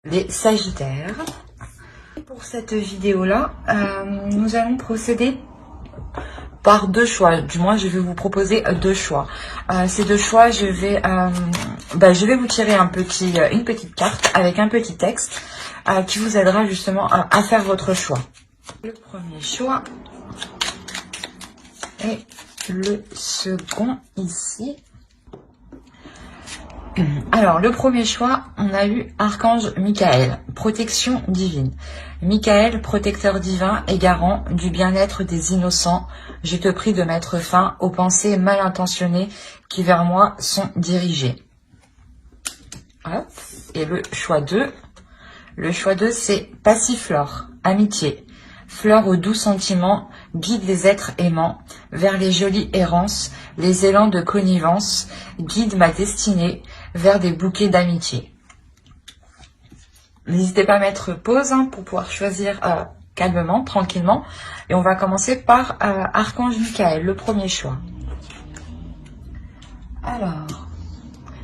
Les Sagittaires. Pour cette vidéo-là, nous allons procéder par deux choix. Du moins, je vais vous proposer deux choix. Ces deux choix, je vais vous tirer une petite carte avec un petit texte qui vous aidera justement à faire votre choix. Le premier choix et le second ici. Alors, le premier choix, on a eu Archange Michael, protection divine. Michael, protecteur divin et garant du bien-être des innocents, je te prie de mettre fin aux pensées mal intentionnées qui vers moi sont dirigées. Hop. Et le choix 2, c'est Passiflore, amitié. Fleur aux doux sentiments, guide les êtres aimants vers les jolies errances, les élans de connivence, guide ma destinée vers des bouquets d'amitié. N'hésitez pas à mettre pause pour pouvoir choisir calmement, tranquillement. Et on va commencer par Archange Michael, le premier choix. Alors,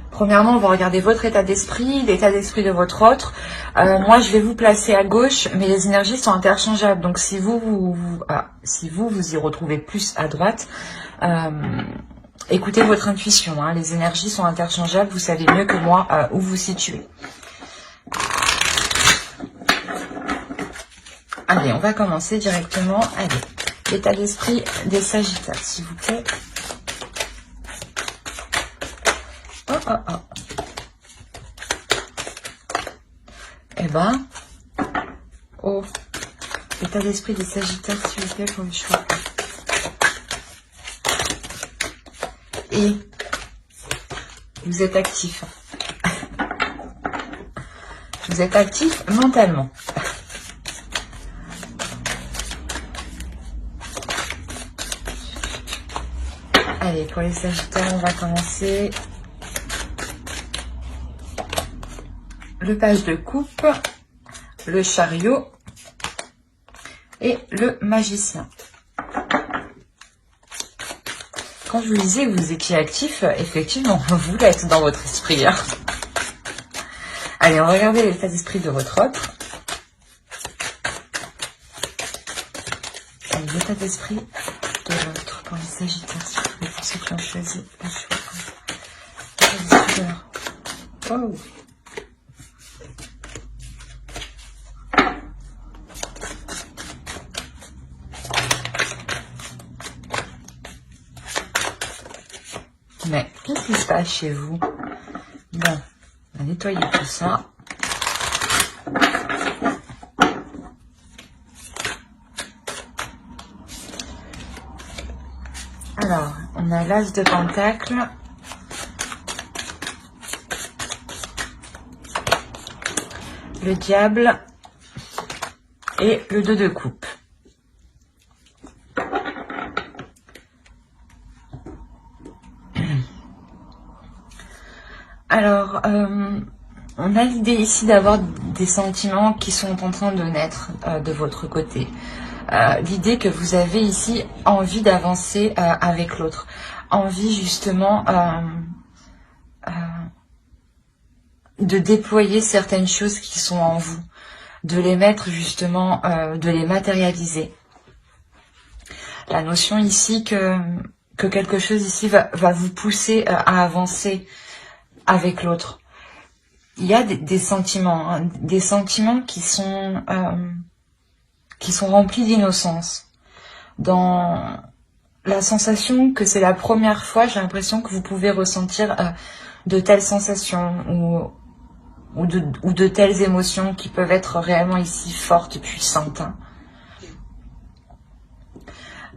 premièrement, on va regarder votre état d'esprit, l'état d'esprit de votre autre. Moi, je vais vous placer à gauche, mais les énergies sont interchangeables. Donc, si vous y retrouvez plus à droite, écoutez votre intuition. Les énergies sont interchangeables. Vous savez mieux que moi où vous situez. Allez, on va commencer directement. Allez, l'état d'esprit des Sagittaires, s'il vous plaît. Eh ben, l'état d'esprit des Sagittaires, s'il vous plaît, pour le choix. Et vous êtes actif. Vous êtes actif mentalement. Allez, pour les Sagittaires, on va commencer. Le page de coupe, le chariot et le magicien. Quand je vous disais que vous étiez actif, effectivement, vous l'êtes dans votre esprit. Allez, on va regarder l'état d'esprit de votre autre. Allez, l'état d'esprit de l'autre pour les Sagittaires, s'il vous plaît, pour ceux qui ont choisi le choix. L'état d'esprit de leur... Oh. Mais qu'est-ce qui se passe chez vous? Bon, on va nettoyer tout ça. Alors, on a l'As de Pentacle. Le Diable. Et le 2 de coupe. Alors, on a l'idée ici d'avoir des sentiments qui sont en train de naître de votre côté. L'idée que vous avez ici envie d'avancer avec l'autre. Envie justement de déployer certaines choses qui sont en vous. De les mettre justement, de les matérialiser. La notion ici que quelque chose ici va vous pousser à avancer avec l'autre. Il y a des sentiments, des sentiments qui sont remplis d'innocence. Dans la sensation que c'est la première fois, j'ai l'impression que vous pouvez ressentir de telles sensations ou de telles émotions qui peuvent être réellement ici fortes, puissantes.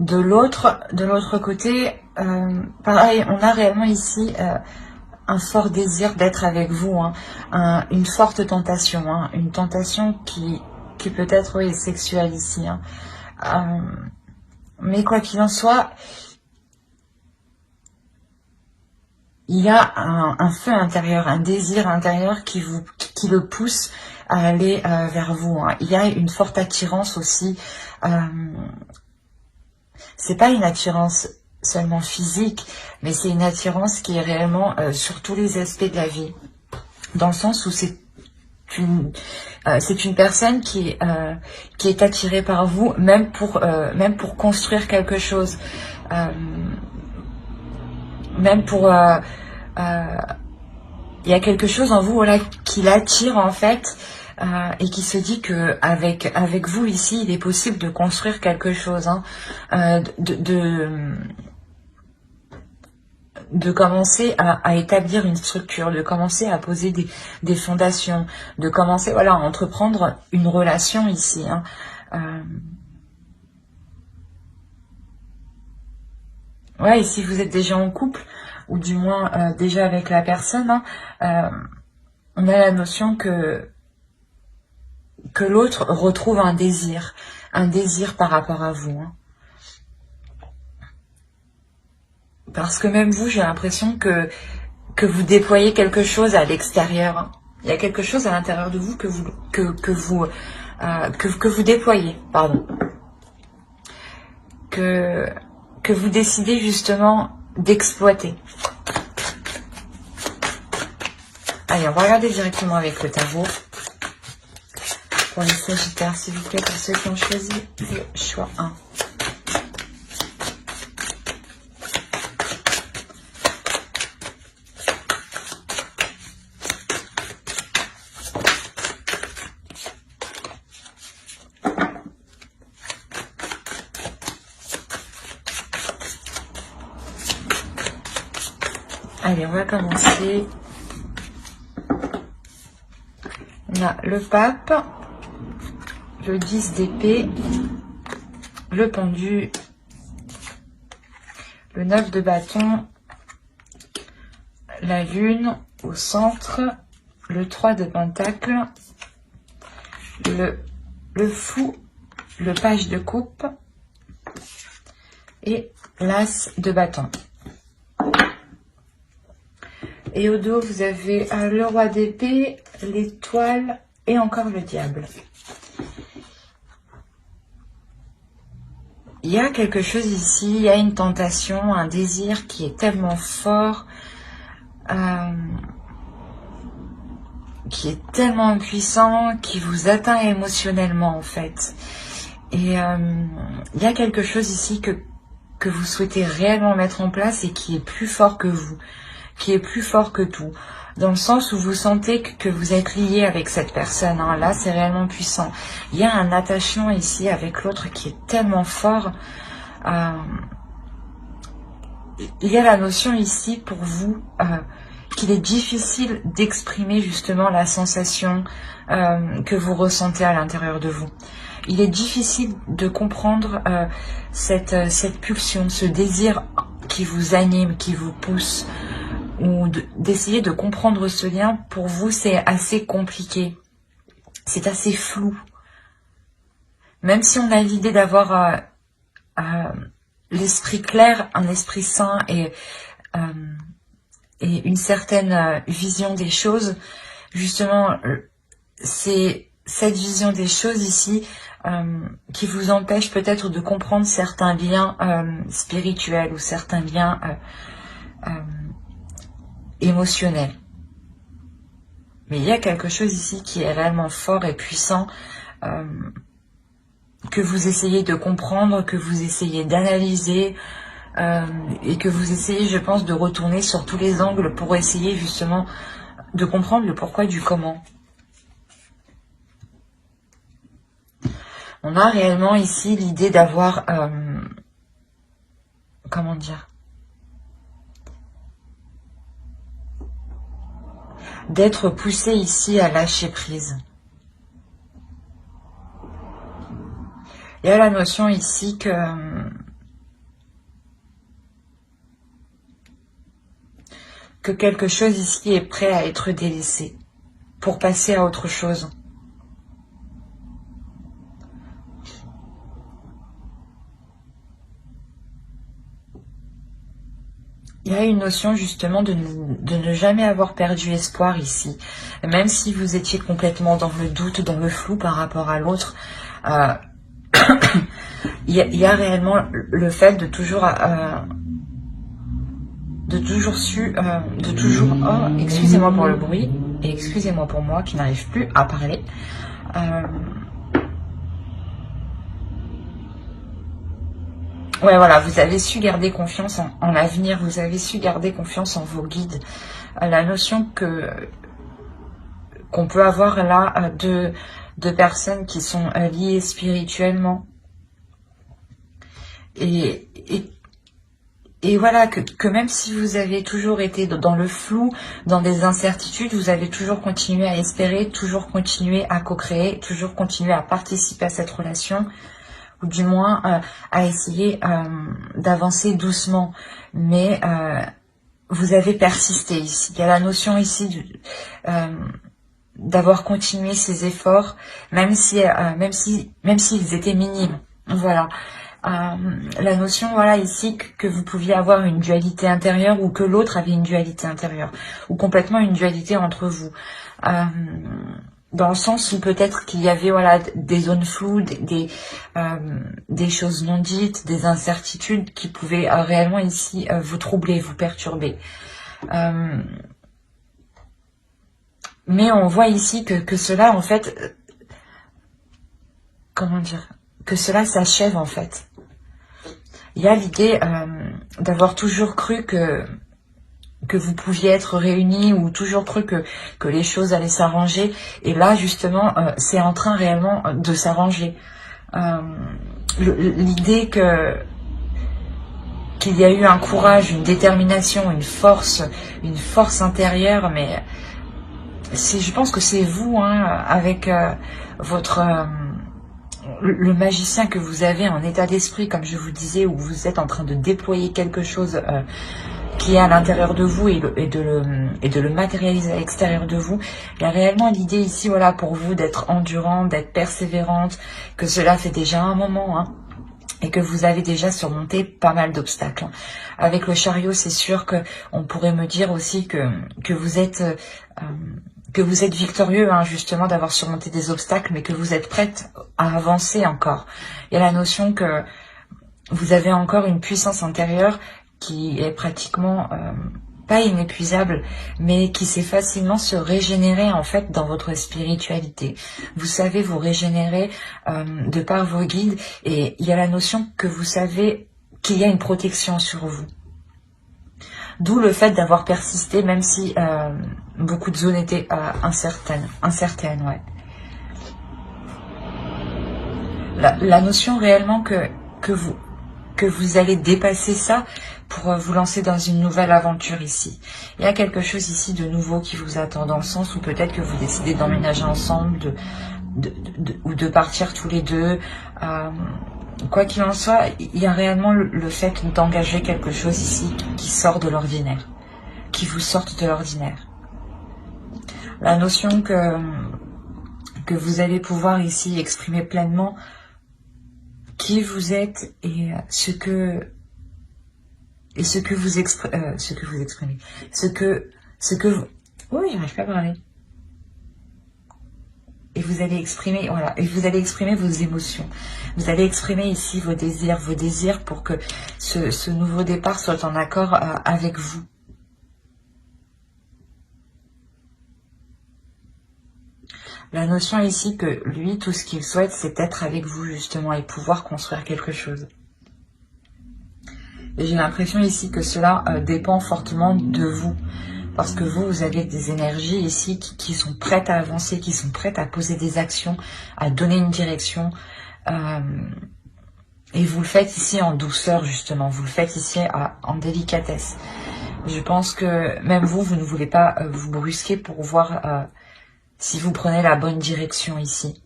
De l'autre côté, pareil, on a réellement ici un fort désir d'être avec vous, une forte tentation, une tentation qui peut être sexuelle ici. Mais quoi qu'il en soit, il y a un feu intérieur, un désir intérieur qui le pousse à aller vers vous. Il y a une forte attirance aussi. C'est pas une attirance seulement physique, mais c'est une attirance qui est réellement sur tous les aspects de la vie. Dans le sens où c'est c'est une personne qui est attirée par vous, même pour construire quelque chose, même pour il y a quelque chose en vous, voilà, qui l'attire en fait, et qui se dit que avec vous ici, il est possible de construire quelque chose, hein, de commencer à établir une structure, de commencer à poser des fondations, de commencer, voilà, à entreprendre une relation ici, hein. Ouais, et si vous êtes déjà en couple, ou du moins déjà avec la personne, hein, on a la notion que l'autre retrouve un désir par rapport à vous, hein. Parce que même vous, j'ai l'impression que vous déployez quelque chose à l'extérieur, hein. Il y a quelque chose à l'intérieur de vous que vous déployez, pardon. Que vous décidez justement d'exploiter. Allez, on va regarder directement avec le tarot. Pour les Sagittaires, s'il vous plaît, pour ceux qui ont choisi le choix 1. Allez, on va commencer. On a le pape, le 10 d'épée, le pendu, le 9 de bâton, la lune au centre, le 3 de pentacle, le fou, le page de coupe et l'as de bâton. Et au dos, vous avez le roi d'épée, l'étoile et encore le diable. Il y a quelque chose ici, il y a une tentation, un désir qui est tellement fort, qui est tellement puissant, qui vous atteint émotionnellement en fait. Et il y a quelque chose ici que vous souhaitez réellement mettre en place et qui est plus fort que vous, qui est plus fort que tout, dans le sens où vous sentez que vous êtes lié avec cette personne, hein. Là c'est réellement puissant. Il y a un attachement ici avec l'autre qui est tellement fort. Il y a la notion ici pour vous qu'il est difficile d'exprimer justement la sensation que vous ressentez à l'intérieur de vous. Il est difficile de comprendre cette pulsion, ce désir qui vous anime, qui vous pousse, ou d'essayer de comprendre ce lien. Pour vous, c'est assez compliqué. C'est assez flou. Même si on a l'idée d'avoir l'esprit clair, un esprit sain et une certaine vision des choses, justement, c'est cette vision des choses ici qui vous empêche peut-être de comprendre certains liens spirituels ou certains liens émotionnels. Mais il y a quelque chose ici qui est réellement fort et puissant, que vous essayez de comprendre, que vous essayez d'analyser, et que vous essayez, je pense, de retourner sur tous les angles pour essayer justement de comprendre le pourquoi du comment. On a réellement ici l'idée d'avoir, comment dire, d'être poussé ici à lâcher prise. Il y a la notion ici que quelque chose ici est prêt à être délaissé pour passer à autre chose. Il y a une notion justement de ne jamais avoir perdu espoir ici. Même si vous étiez complètement dans le doute, dans le flou par rapport à l'autre, il y a réellement le fait de toujours oh, excusez-moi pour le bruit, Et excusez-moi pour moi qui n'arrive plus à parler. Ouais, voilà, vous avez su garder confiance en l'avenir, vous avez su garder confiance en vos guides. La notion qu'on peut avoir là de personnes qui sont liées spirituellement. Et voilà, que même si vous avez toujours été dans le flou, dans des incertitudes, vous avez toujours continué à espérer, toujours continué à co-créer, toujours continué à participer à cette relation, ou du moins à essayer d'avancer doucement. Mais vous avez persisté ici. Il y a la notion ici d'avoir continué ces efforts, même s'ils étaient minimes. Voilà. La notion, voilà, ici, que vous pouviez avoir une dualité intérieure ou que l'autre avait une dualité intérieure, ou complètement une dualité entre vous. Dans le sens où peut-être qu'il y avait, voilà, des zones floues, des choses non dites, des incertitudes qui pouvaient réellement ici vous troubler, vous perturber. Mais on voit ici que cela, en fait, comment dire, que cela s'achève, en fait. Il y a l'idée d'avoir toujours cru que vous pouviez être réunis ou toujours cru que les choses allaient s'arranger. Et là, justement, c'est en train réellement de s'arranger. L'idée qu'il y a eu un courage, une détermination, une force intérieure, mais je pense que c'est vous, hein, avec votre... le magicien que vous avez en état d'esprit, comme je vous disais, où vous êtes en train de déployer quelque chose qui est à l'intérieur de vous et de le matérialiser à l'extérieur de vous. Il y a réellement l'idée ici, voilà, pour vous d'être endurante, d'être persévérante, que cela fait déjà un moment, hein, et que vous avez déjà surmonté pas mal d'obstacles. Avec le chariot, c'est sûr que on pourrait me dire aussi que vous êtes victorieux, hein, justement, d'avoir surmonté des obstacles, mais que vous êtes prête à avancer encore. Il y a la notion que vous avez encore une puissance intérieure qui est pratiquement pas inépuisable, mais qui sait facilement se régénérer, en fait, dans votre spiritualité. Vous savez vous régénérer de par vos guides, et il y a la notion que vous savez qu'il y a une protection sur vous. D'où le fait d'avoir persisté, même si beaucoup de zones étaient incertaines, ouais. La notion réellement que vous allez dépasser ça pour vous lancer dans une nouvelle aventure ici. Il y a quelque chose ici de nouveau qui vous attend, dans le sens où peut-être que vous décidez d'emménager ensemble, ou de partir tous les deux. Quoi qu'il en soit, il y a réellement le fait d'engager quelque chose ici qui sort de l'ordinaire, qui vous sorte de l'ordinaire. La notion que vous allez pouvoir ici exprimer pleinement qui vous êtes et ce que vous exprimez, oui, j'arrive pas à parler. Et vous allez exprimer, voilà, et vous allez exprimer vos émotions. Vous allez exprimer ici vos désirs pour que ce nouveau départ soit en accord avec vous. La notion ici que lui, tout ce qu'il souhaite, c'est être avec vous, justement, et pouvoir construire quelque chose. Et j'ai l'impression ici que cela dépend fortement de vous. Parce que vous avez des énergies ici qui sont prêtes à avancer, qui sont prêtes à poser des actions, à donner une direction. Et vous le faites ici en douceur, justement. Vous le faites ici en délicatesse. Je pense que même vous ne voulez pas vous brusquer pour voir si vous prenez la bonne direction ici.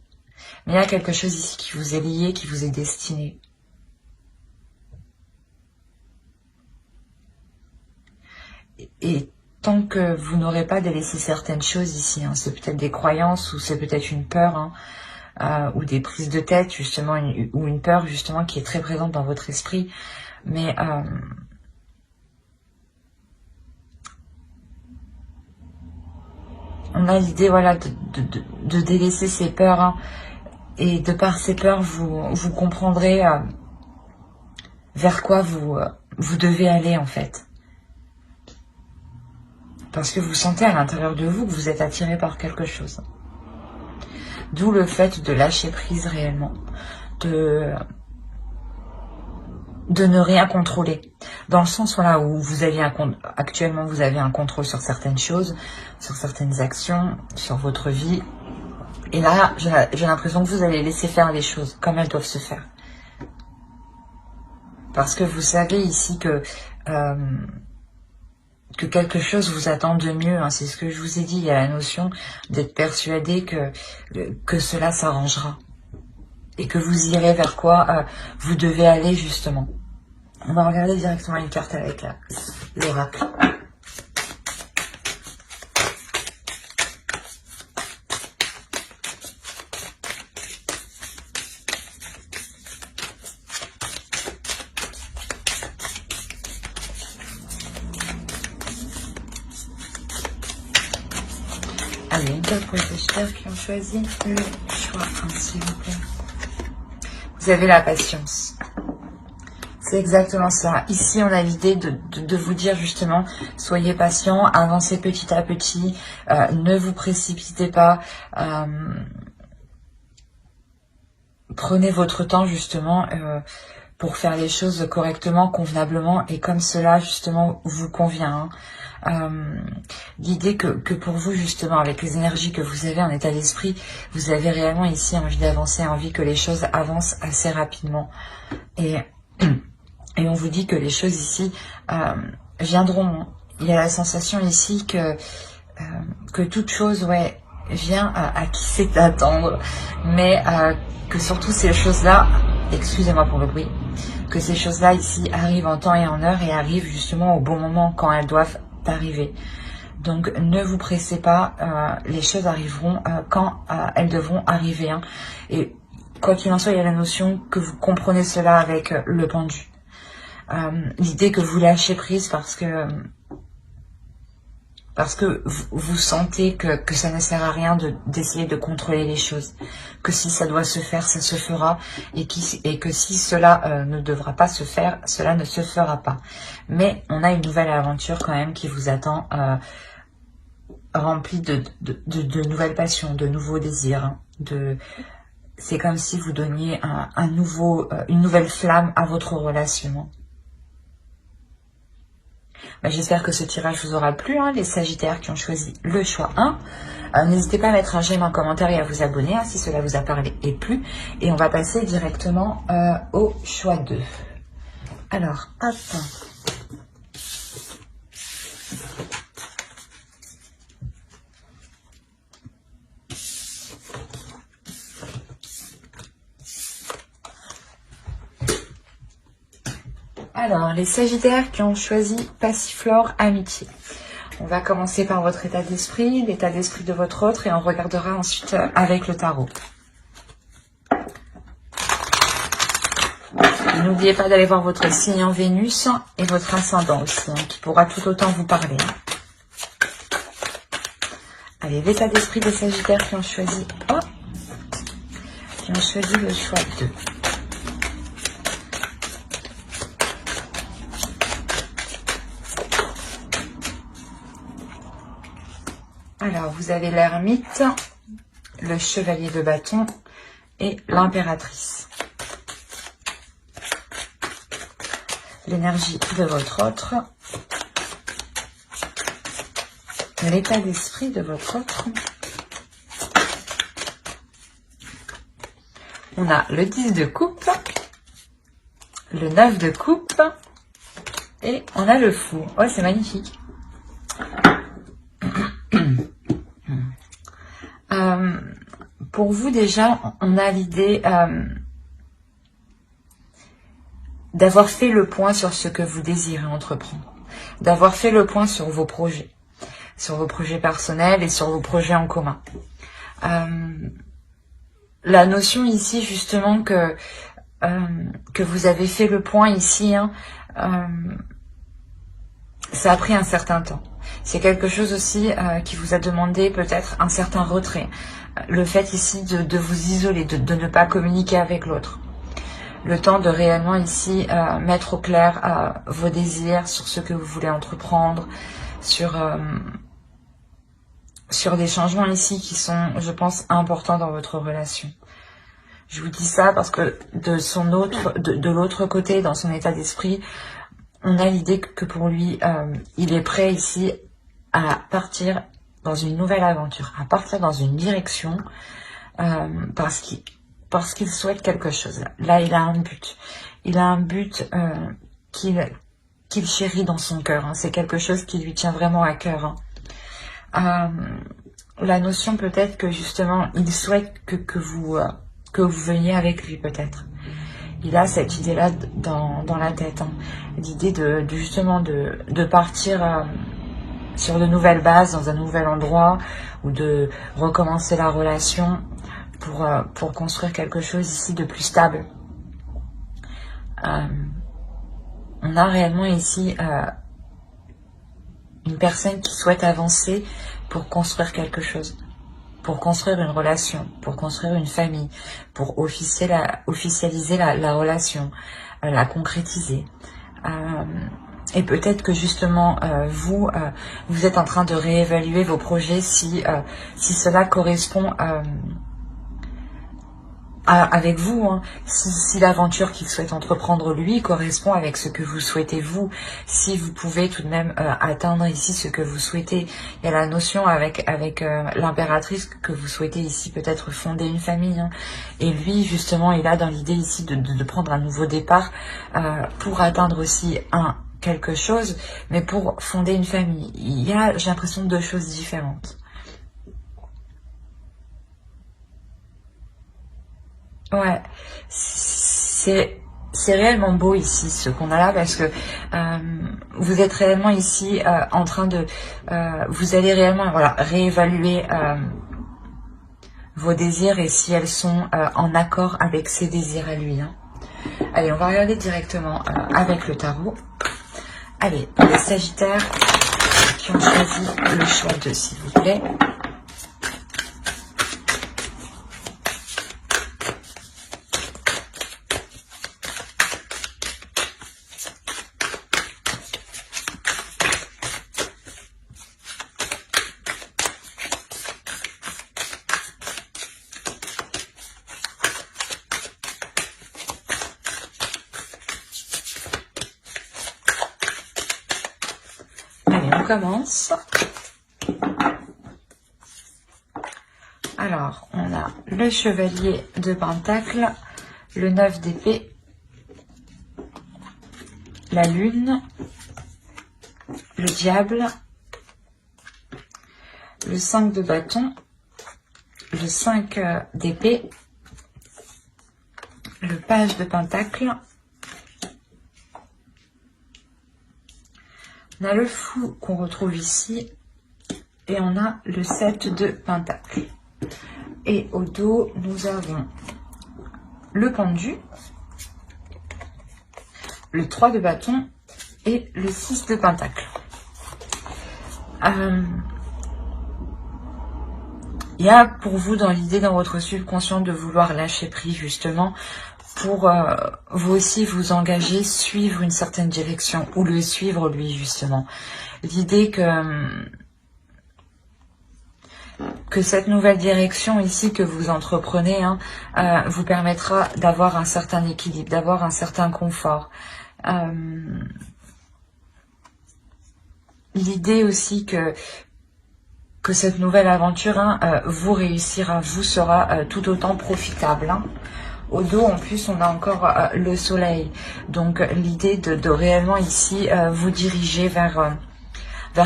Mais il y a quelque chose ici qui vous est lié, qui vous est destiné. Et tant que vous n'aurez pas délaissé certaines choses ici, hein, c'est peut-être des croyances ou c'est peut-être une peur, hein, ou des prises de tête, justement, ou une peur, justement, qui est très présente dans votre esprit. Mais on a l'idée, voilà, de délaisser ces peurs, hein, et de par ces peurs, vous comprendrez vers quoi vous devez aller, en fait. Parce que vous sentez à l'intérieur de vous que vous êtes attiré par quelque chose. D'où le fait de lâcher prise réellement. De ne rien contrôler. Dans le sens voilà, où vous avez actuellement vous avez un contrôle sur certaines choses, sur certaines actions, sur votre vie. Et là, j'ai l'impression que vous allez laisser faire les choses comme elles doivent se faire. Parce que vous savez ici que quelque chose vous attend de mieux. Hein. C'est ce que je vous ai dit, il y a la notion d'être persuadé que cela s'arrangera. Et que vous irez vers quoi vous devez aller justement. On va regarder directement une carte avec l'oracle. Allez, une carte pour les Sagittaires qui ont choisi le choix 1, s'il vous plaît. Vous avez la patience. C'est exactement ça. Ici, on a l'idée de vous dire justement, soyez patient, avancez petit à petit, ne vous précipitez pas, prenez votre temps justement pour faire les choses correctement, convenablement et comme cela justement vous convient. L'idée que pour vous justement, avec les énergies que vous avez en état d'esprit, vous avez réellement ici envie d'avancer, envie que les choses avancent assez rapidement. Et on vous dit que les choses ici viendront. Il y a la sensation ici que toute chose vient à qui sait attendre. Mais que surtout ces choses-là, excusez-moi pour le bruit, que ces choses-là ici arrivent en temps et en heure et arrivent justement au bon moment quand elles doivent arriver. Donc ne vous pressez pas, les choses arriveront quand elles devront arriver. Hein. Et quoi qu'il en soit, il y a la notion que vous comprenez cela avec le pendu. L'idée que vous lâchez prise parce que vous sentez que ça ne sert à rien d'essayer de contrôler les choses, que si ça doit se faire, ça se fera, et que si cela ne devra pas se faire, cela ne se fera pas. Mais on a une nouvelle aventure quand même qui vous attend, remplie de nouvelles passions, de nouveaux désirs. Hein, c'est comme si vous donniez une nouvelle flamme à votre relation. J'espère que ce tirage vous aura plu, hein, les Sagittaires qui ont choisi le choix 1. N'hésitez pas à mettre un j'aime, un commentaire et à vous abonner hein, si cela vous a parlé et plu. Et on va passer directement au choix 2. Alors, hop. Alors, les Sagittaires qui ont choisi Passiflore Amitié. On va commencer par votre état d'esprit, l'état d'esprit de votre autre, et on regardera ensuite avec le tarot. N'oubliez pas d'aller voir votre signe en Vénus et votre ascendant aussi, hein, qui pourra tout autant vous parler. Allez, l'état d'esprit des Sagittaires qui ont choisi le choix 2. Alors, vous avez l'ermite, le chevalier de bâton et l'impératrice. L'énergie de votre autre. L'état d'esprit de votre autre. On a le 10 de coupe, le 9 de coupe et on a le fou. Oh, c'est magnifique. Pour vous déjà, on a l'idée d'avoir fait le point sur ce que vous désirez entreprendre, d'avoir fait le point sur vos projets personnels et sur vos projets en commun. La notion ici justement que vous avez fait le point ici, hein, ça a pris un certain temps. C'est quelque chose aussi qui vous a demandé peut-être un certain retrait. Le fait ici de vous isoler, de ne pas communiquer avec l'autre. Le temps de réellement ici mettre au clair vos désirs sur ce que vous voulez entreprendre, sur des changements ici qui sont, je pense, importants dans votre relation. Je vous dis ça parce que de l'autre côté, dans son état d'esprit, on a l'idée que pour lui, il est prêt ici à partir dans une nouvelle aventure, à partir dans une direction, parce qu'il souhaite quelque chose. Là, il a un but. Il a un but qu'il chérit dans son cœur. Hein. C'est quelque chose qui lui tient vraiment à cœur. Hein. La notion peut-être que justement, il souhaite que vous veniez avec lui peut-être. Il a cette idée-là dans la tête. Hein. L'idée justement de partir sur de nouvelles bases, dans un nouvel endroit, ou de recommencer la relation pour construire quelque chose ici de plus stable. On a réellement ici une personne qui souhaite avancer pour construire quelque chose, pour construire une relation, pour construire une famille, pour officialiser la relation, la concrétiser. Et peut-être que justement, vous êtes en train de réévaluer vos projets si cela correspond avec vous, hein. Si l'aventure qu'il souhaite entreprendre lui correspond avec ce que vous souhaitez vous, si vous pouvez tout de même atteindre ici ce que vous souhaitez. Il y a la notion avec l'impératrice que vous souhaitez ici peut-être fonder une famille, hein. Et lui justement il a dans l'idée ici de prendre un nouveau départ pour atteindre aussi quelque chose, mais pour fonder une famille. Il y a, j'ai l'impression, deux choses différentes. Ouais, c'est réellement beau ici ce qu'on a là parce que vous êtes réellement ici en train de vous allez réellement réévaluer vos désirs et si elles sont en accord avec ses désirs à lui. Hein. Allez, on va regarder directement avec le tarot. Allez, pour les Sagittaires qui ont choisi le choix de s'il vous plaît. Commence. Alors, on a le chevalier de Pentacle, le 9 d'épée, la lune, le diable, le 5 de bâton, le 5 d'épée, le page de Pentacle. On a le fou qu'on retrouve ici et on a le 7 de Pentacle. Et au dos, nous avons le pendu, le 3 de bâton et le 6 de Pentacle. Il y a pour vous dans l'idée, dans votre subconscient, de vouloir lâcher prise justement pour vous aussi vous engager, suivre une certaine direction ou le suivre lui justement. L'idée que cette nouvelle direction ici que vous entreprenez vous permettra d'avoir un certain équilibre, d'avoir un certain confort. L'idée aussi que cette nouvelle aventure vous réussira, vous sera tout autant profitable. Au dos, en plus, on a encore le soleil. Donc, l'idée de réellement ici vous diriger vers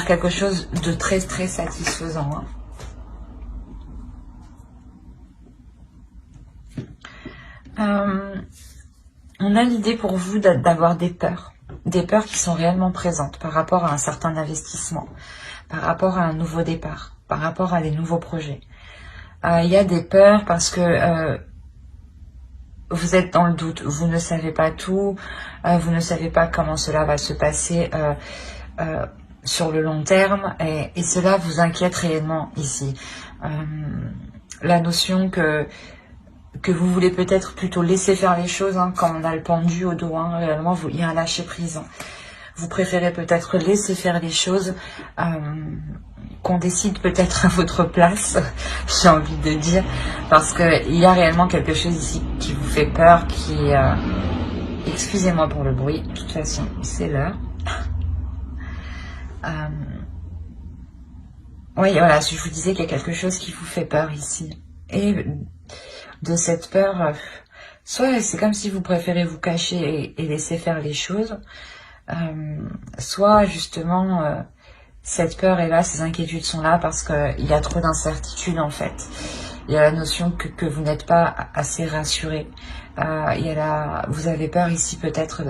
quelque chose de très, très satisfaisant. On a l'idée pour vous d'avoir des peurs qui sont réellement présentes par rapport à un certain investissement, par rapport à un nouveau départ, par rapport à des nouveaux projets. Il y a des peurs parce que vous êtes dans le doute, vous ne savez pas tout, vous ne savez pas comment cela va se passer sur le long terme et cela vous inquiète réellement ici. La notion que vous voulez peut-être plutôt laisser faire les choses quand on a le pendu au dos, réellement il y a un lâcher prise. vous préférez peut-être laisser faire les choses, qu'on décide peut-être à votre place, j'ai envie de dire, parce qu'il y a réellement quelque chose ici qui vous fait peur, qui... excusez-moi pour le bruit, de toute façon, c'est l'heure. Oui, voilà, je vous disais qu'il y a quelque chose qui vous fait peur ici. Et de cette peur, soit c'est comme si vous préférez vous cacher et laisser faire les choses, soit justement cette peur est là, ces inquiétudes sont là parce qu'il y a trop d'incertitudes en fait. Il y a la notion que vous n'êtes pas assez rassuré. Vous avez peur ici peut-être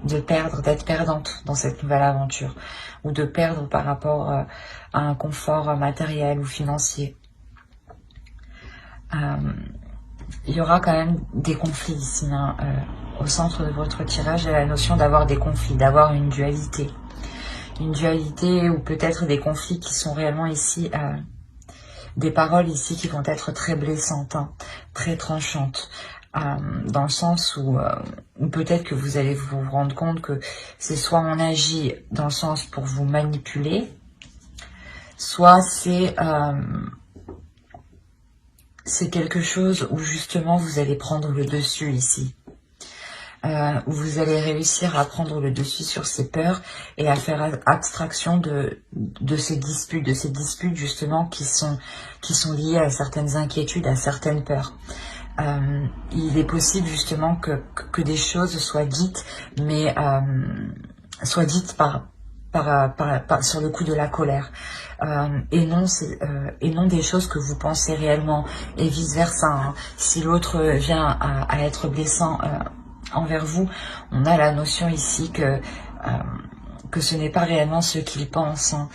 de perdre, d'être perdante dans cette nouvelle aventure, ou de perdre par rapport à un confort matériel ou financier. Il y aura quand même des conflits ici, hein, au centre de votre tirage. Il y a la notion d'avoir des conflits, d'avoir une dualité ou peut-être des conflits qui sont réellement ici, des paroles ici qui vont être très blessantes, hein, très tranchantes. Dans le sens où peut-être que vous allez vous rendre compte que c'est soit on agit dans le sens pour vous manipuler, soit c'est quelque chose où justement vous allez prendre le dessus ici. Où vous allez réussir à prendre le dessus sur ces peurs et à faire abstraction de ces disputes justement qui sont liées à certaines inquiétudes, à certaines peurs. Il est possible justement que des choses soient dites, mais soient dites sur le coup de la colère, et non des choses que vous pensez réellement, et vice versa, hein. Si l'autre vient à être blessant envers vous, on a la notion ici que ce n'est pas réellement ce qu'il pense, hein.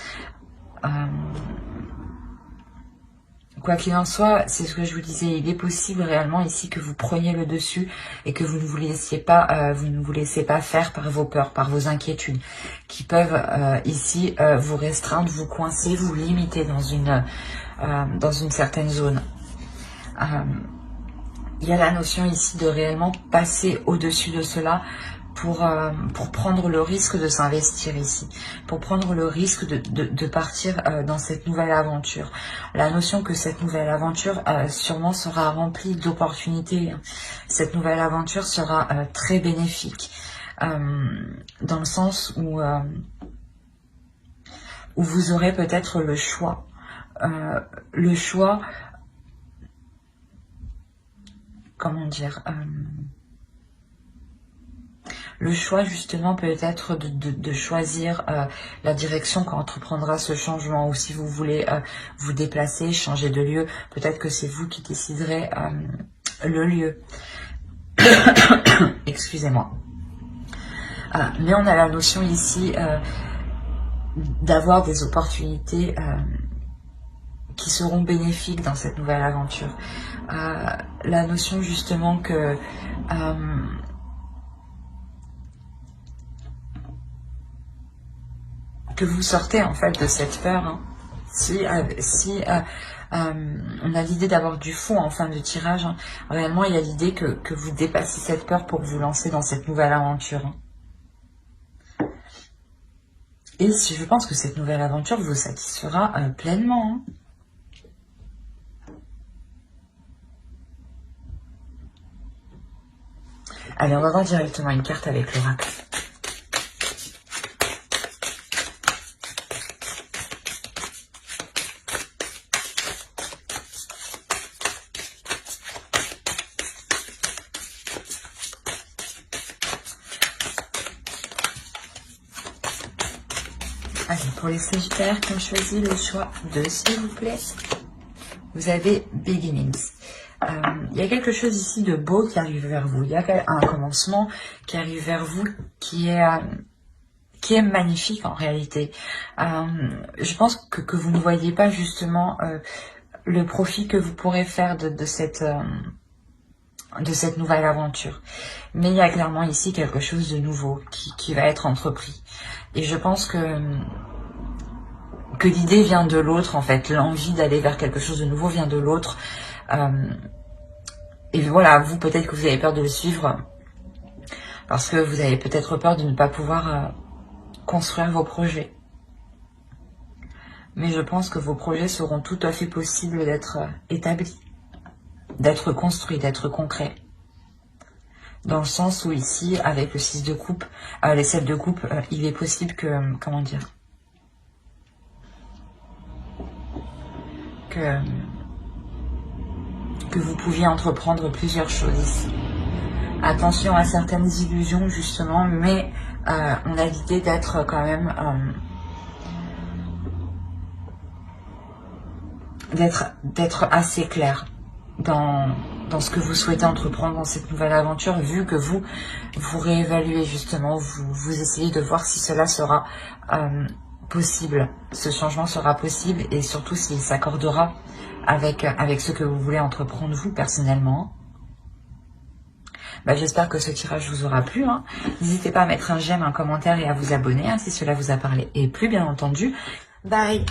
Quoi qu'il en soit, c'est ce que je vous disais, il est possible réellement ici que vous preniez le dessus et que vous ne vous laissiez pas faire par vos peurs, par vos inquiétudes, qui peuvent ici vous restreindre, vous coincer, vous limiter dans une certaine zone. Il y a la notion ici de réellement passer au-dessus de cela pour prendre le risque de s'investir ici, pour prendre le risque de partir dans cette nouvelle aventure. La notion que cette nouvelle aventure sûrement sera remplie d'opportunités. Cette nouvelle aventure sera très bénéfique, dans le sens où vous aurez peut-être le choix. Comment dire, le choix justement peut-être de choisir la direction qu'entreprendra ce changement, ou si vous voulez vous déplacer, changer de lieu, peut-être que c'est vous qui déciderez le lieu. Excusez-moi. Mais on a la notion ici d'avoir des opportunités qui seront bénéfiques dans cette nouvelle aventure. La notion justement que vous sortez en fait de cette peur, hein. Si on a l'idée d'avoir du fond en fin de tirage, hein, réellement il y a l'idée que vous dépassez cette peur pour vous lancer dans cette nouvelle aventure, hein. Et je pense que cette nouvelle aventure vous satisfera pleinement, hein. Allez, on va voir directement une carte avec l'oracle. Allez, pour les Sagittaires qui ont choisi le choix 2, s'il vous plaît, vous avez Beginnings. Il y a quelque chose ici de beau qui arrive vers vous. Il y a un commencement qui arrive vers vous qui est magnifique en réalité. Je pense que vous ne voyez pas justement le profit que vous pourrez faire de cette nouvelle aventure. Mais il y a clairement ici quelque chose de nouveau qui va être entrepris. Et je pense que l'idée vient de l'autre en fait. L'envie d'aller vers quelque chose de nouveau vient de l'autre. Et voilà, vous, peut-être que vous avez peur de le suivre Parce que vous avez peut-être peur de ne pas pouvoir construire vos projets. Mais je pense que vos projets seront tout à fait possibles d'être établis, d'être construits, d'être concrets. Dans le sens où ici, avec le 6 de coupe, les 7 de coupe, il est possible que, comment dire, que vous pouviez entreprendre plusieurs choses ici. Attention à certaines illusions justement, mais on a l'idée d'être quand même, d'être assez clair dans ce que vous souhaitez entreprendre dans cette nouvelle aventure, vu que vous réévaluez justement, vous essayez de voir si cela sera possible, ce changement sera possible et surtout s'il s'accordera avec ce que vous voulez entreprendre vous personnellement. J'espère que ce tirage vous aura plu. N'hésitez pas à mettre un j'aime, un commentaire et à vous abonner si cela vous a parlé et plu bien entendu. Bye.